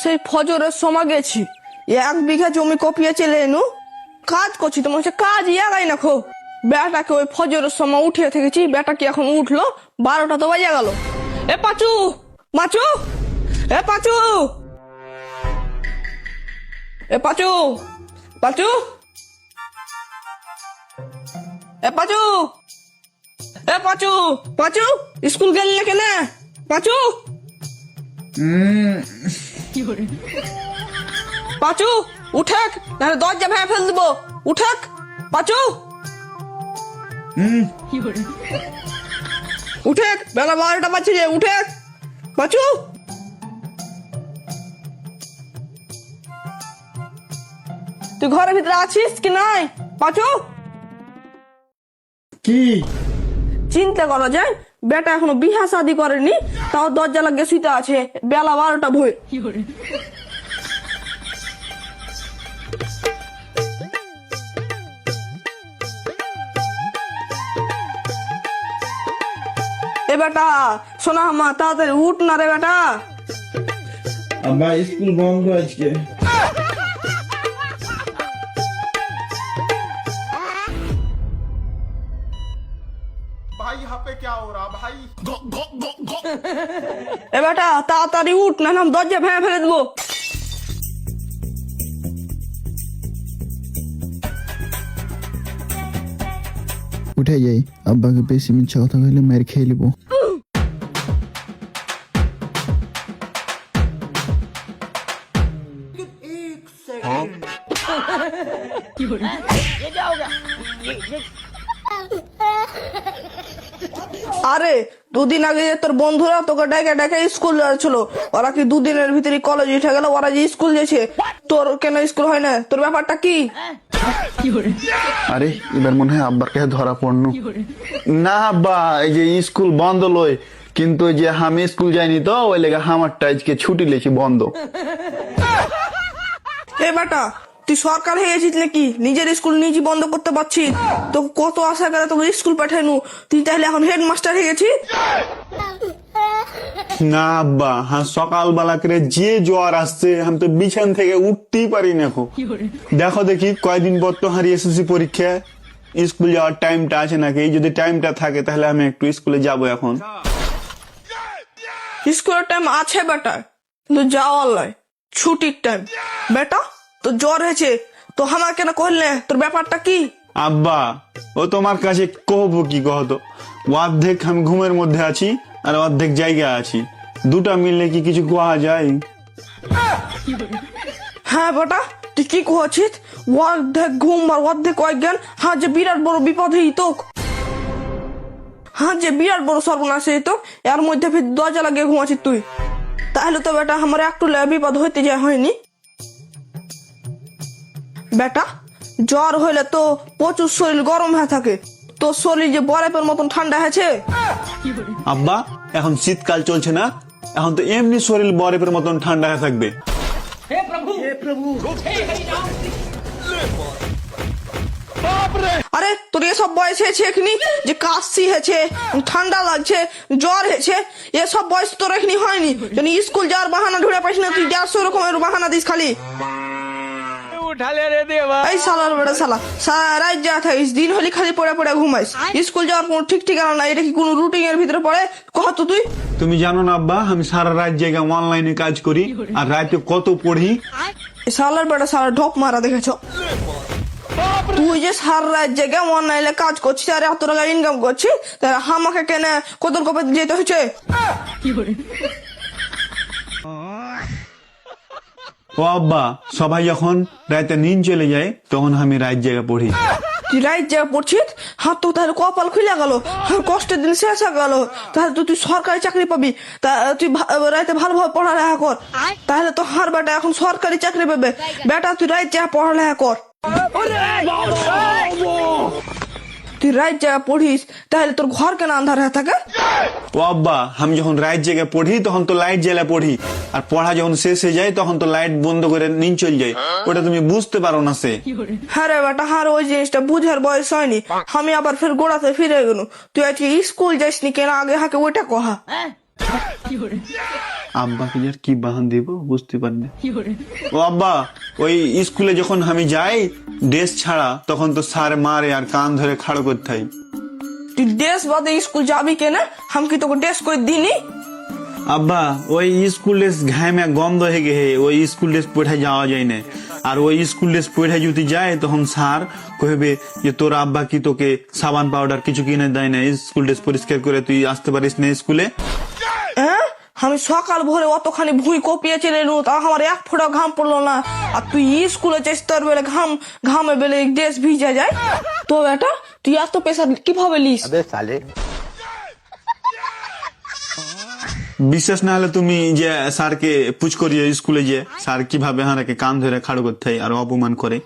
সেই ফজরের সময় গেছি, 1 বিঘা জমি কপিয়ে চলে এনু, কাজ করছি, তোমার হচ্ছে কাজ ইয়াগাই না খো। বেটাকে ওই ফজরের সময় উঠিয়ে থেকেছি, বেটা কি এখন উঠলো? 12টা তো বাজে গেল। এ পাচু, মাচু, এ পাচু, এ পাচু, পাচু, এ পাচু, এ পাচু, পাচু, স্কুল গেল না কেন? পাচু, পাচু উঠেক, নাহলে দরজা ভেঙে ফেল দেবো। উঠেক পাচু, উঠেক, বেলা 12টা বাজছে যে, উঠেক পাচু। তুই ঘরের ভিতরে আছিস কি নাই পাচু? কি চিন্তা করা যায়, বেটা এখনো বিহা শাদি করেনি, তাও দরজা লাগিয়ে শুইতে আছে, বেলা 12টা ভোর। এ বেটা শোনা, মা তাড়াতাড়ি উঠ না রে বেটা। আব্বা স্কুল বন্ধ আজকে। भाई यहाँ पे क्या हो रहा भाई? এ বেটা তাড়াতাড়ি উঠ, না আমি দরজা ভেঙে ফেলে দেবো। উঠে যাই, আব্বাকে বেশি মিথ্যা কথা কইলে মার খেয়ে নিব। আরে 2 দিন আগে যে তোর বন্ধুরা তোকে ডেকে ডেকে স্কুল যাচ্ছিল, ওরা কি 2 দিনের ভিতরে কলেজ উঠে গেল? ওরা যে স্কুল গেছে, তোর কেন স্কুল হয় না? তোর ব্যাপারটা কি? আরে এবার মনে হয় আব্বার কাছে ধরা পড়নু। না আব্বা, এই যে স্কুল বন্ধ লয়, কিন্তু ওই যে আমি স্কুল যাইনি তো, ওই লেগে আমারটা আজকে ছুটি লেছি বন্ধ। এ বেটা তুই সরকার হয়ে গেছিস নাকি? নিজের স্কুল নিজে বন্ধ করতে পারছিস? তো কত আশা করে তোকে স্কুল পাঠাইনু, তুই তাহলে এখন হেডমাস্টার হয়ে গেছিস? না আব্বা, হ্যাঁ সকালবেলা করে যে জ্বর আসছে, আমি তো বিছান থেকে উঠতেই পারি না। দেখো দেখি কয়দিন পর তো হারিয়ে এসেছি পরীক্ষা, স্কুল যাওয়ার টাইমটা আছে নাকি? যদি টাইমটা থাকে তাহলে আমি একটু স্কুলে যাব এখন। স্কুলের টাইম আছে বেটা, কিন্তু যাওয়ার নয়, ছুটির টাইম। বেটা তো জ্বর হয়েছে, তো আমার কেন কইলে? তোর ব্যাপারটা কি? আব্বা ও তোমার কাছে কহবো কি কহতো, অর্ধেক আমি ঘুমের মধ্যে আছি আর অর্ধেক জায়গা আছি, দুটা মিললে কি কিছু কোয়া যায়? হ্যাঁ বেটা তুই কি কছিস? অর্ধেক ঘুম আর অর্ধেক অজ্ঞান, হ্যাঁ যে বিরাট বড় বিপদ হই তো, হ্যাঁ যে বিরাট বড় সর্বনাশ হই তো। এর মধ্যে ফির দরজা লাগিয়ে ঘুমাচ্ছিস তুই, তাহলে তো বেটা আমার একটু বিপদ হইতে যায় হয়নি। বেটা জ্বর হইলে তো প্রচুর শরীর গরম হয়ে থাকে, তোর শরীর যে বরফের মতন ঠান্ডা হয়েছে। আব্বা এখন শীতকাল চলছে না, এখন তো এমনি শরীর বরফের মতন ঠান্ডা হয়ে থাকবে। আরে তোর এসব বয়স হয়েছে এখনি যে কাশি হয়েছে, ঠান্ডা লাগছে, জ্বর হয়েছে, এসব বয়স তোর এখনি হয়নি। যদি স্কুল যাওয়ার বাহানা ঢুড়ে পাইস না, তুই 150 রকমের বাহানা দিস খালি। এই সালার বেড়া সালা, সারা রাত যা থাকিস, দিন হলে খালি পড়ে পড়ে ঘুমাইস, স্কুল যাওয়ার কোনো ঠিক ঠিকানা নাই। এটা কি কোনো রুটিন এর ভিতরে পড়ে? কহ তো তুই। তুমি জানো না আব্বা, আমি সারা রাত জায়গা অনলাইনে কাজ করি আর রাতে কত পড়ি। সালার বেড়া সালা ঢপ মারা দেখেছ? তুই যে সারা রাত জায়গা অনলাইনে কাজ করছিস আর এত টাকা ইনকাম করছিস, তাহলে আমাকে কেন কদর কপে যেতে হচ্ছে? ও আব্বা, সবাই যখন রাতে নিন চলে যায় তখন আমি রাত জায়গা পড়ি। তুই রাত যা পড়ছিস, হাত তো তাহলে কপাল খুলে গেল, কষ্টের দিন শেষ হয়ে গেল। তাহলে তো তুই সরকারি চাকরি পাবি, তা তুই রাতে ভালোভাবে পড়ালেখা কর, তাহলে তো হার বেটা এখন সরকারি চাকরি পাবে। বেটা তুই রাত যা পড়ালেখা কর, তুই রাত যা পড়িস, তাহলে তোর ঘর কেন আন্ধার হয়ে থাকে? ও আব্বা, আমি যখন রাত জেগে পড়ি তখন তো লাইট জ্বালা পড়ি, আর পড়া যখন শেষ হয়ে যায় তখন তো লাইট বন্ধ করে নিন চলে যায়। ওটা তুমি বুঝতে পারো না সে। হ্যাঁ রে বেটা, হার ওই জিনিসটা বুঝার বয়স হয়নি। আমি আবার ফের গোড়াতে ফিরে গেল। তুই আজকে স্কুল যাসনি কেন? আগে হাকে ওইটা কহা। আব্বাকে যে আর কি বাহান দিব বুঝতে পারি না। ও আব্বা, ওই স্কুলে যখন আমি যাই ড্রেস ছাড়া, তখন তো স্যার মারে আর কান ধরে খাড়ো করতে হয়। তুই ড্রেস বাদে স্কুল যাবি কেনা? আমি কি তোকে ড্রেস করে দিনি? আব্বা, ওই স্কুল ড্রেস ঘামে গন্ধ হয়ে গেছে, ওই স্কুল ড্রেস পরে যাওয়া যায় না। আর ওই স্কুল ড্রেস পরে যদি যায় তখন স্যার কহবে যে তোর আব্বা কি তোকে সাবান পাউডার কিছু কিনে দেয় না, স্কুল ড্রেস পরিষ্কার করে তুই আসতে পারিস না স্কুলে। হ্যাঁ, আমি সকাল ভোরে অতখানি ভুঁই কপিয়ে চলে এলু, তা আমার এক ফোঁটা ঘাম পড়লো না। আর তুই স্কুলে যাস তোর বেলে ঘামে বেলে ড্রেস ভিজে যায়। তো বেটা তুই এত প্রেশার কিভাবে লিস? বিশ্বাস না হলে তুমি যে স্যারকে পুছ করিয়ে স্কুলে যে স্যার কিভাবে হারাকে কান ধরে খাড়ো করতে হয় আর অপমান করে।